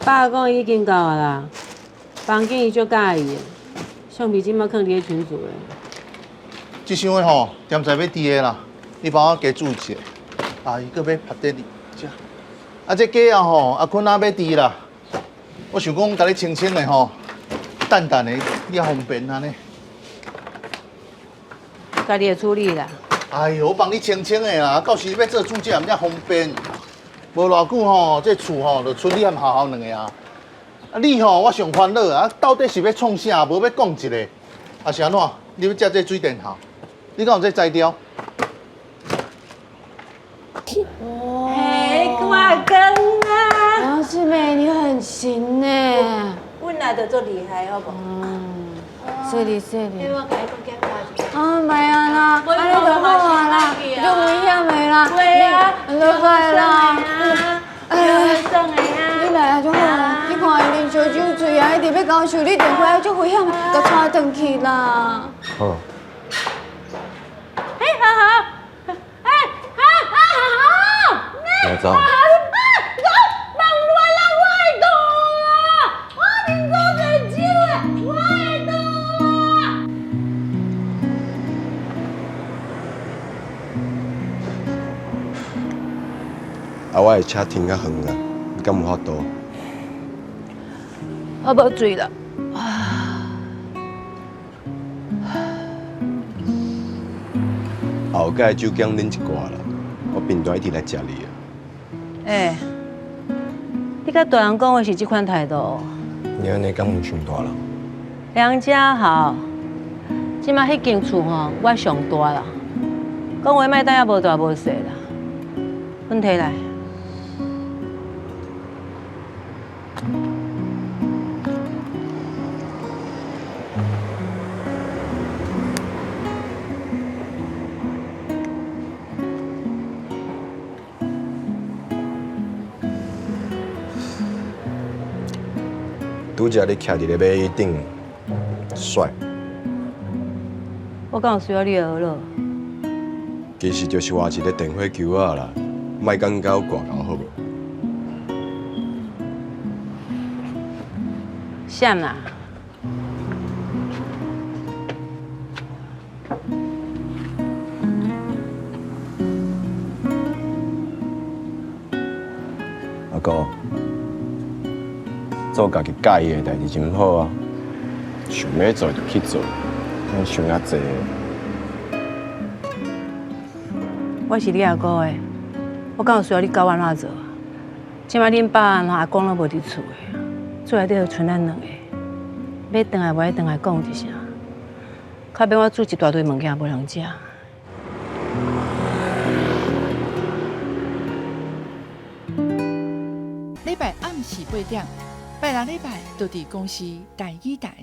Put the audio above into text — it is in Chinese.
爸讲已经到啊啦，房间伊足介意的，相片即马放伫咧群组的。即箱的吼，点在要滴的啦，你帮我加注意一下。啊，伊搁要拍电哩，遮。啊，这鸡啊吼，阿坤仔要滴啦。我想讲，甲你清清的吼，淡淡的，你也方便安尼。家己会处理啦。哎呦，我帮你清清的啦，到时要做煮食，才方便。无偌久吼，这厝吼就剩你和好好两个啊。啊，你吼我上烦恼啊，到底是要创啥？无要讲一个，啊是安怎？你要食这水电效？你敢有这材料？嘿，挂工啊！杨师妹，你很行呢。阮来就足厉害，好不？谢你谢你。我甲你讲加加。啊，袂啊啦，安尼就好啊啦，就危险的啦。对啊，你都快啦。哎呀，送的啊！你来啊就好啦。你看伊啉烧酒醉啊，一直要交修理电话，足危险，甲带转去啦。好。哎，好好，哎，好。来走。啊，我的车停较远啊，你敢有法度？我无醉啦。后盖酒姜啉一挂啦，我平常一直来食你啊。哎，你甲大人讲话是这款态度？你安尼敢有伤大人？梁家豪，即马迄间厝吼，我上大啦。讲话莫等下无大无细啦。阮摕来。拄则你徛伫咧马椅顶，帅。我敢有需要你的娱乐？其实就是换一个电火球啊啦，莫讲到挂到好无？啥啦？阿哥，做家己介意的代志真好啊，想要做就去做，莫想遐济。我是你阿哥的，我敢有需要你教我怎做？即摆恁爸和阿公都无伫厝的，厝内底就剩咱两个，要回来无爱回来讲一声，较免我煮一大堆物件无人食。礼拜暗时8点，拜六礼拜就伫公司台语台。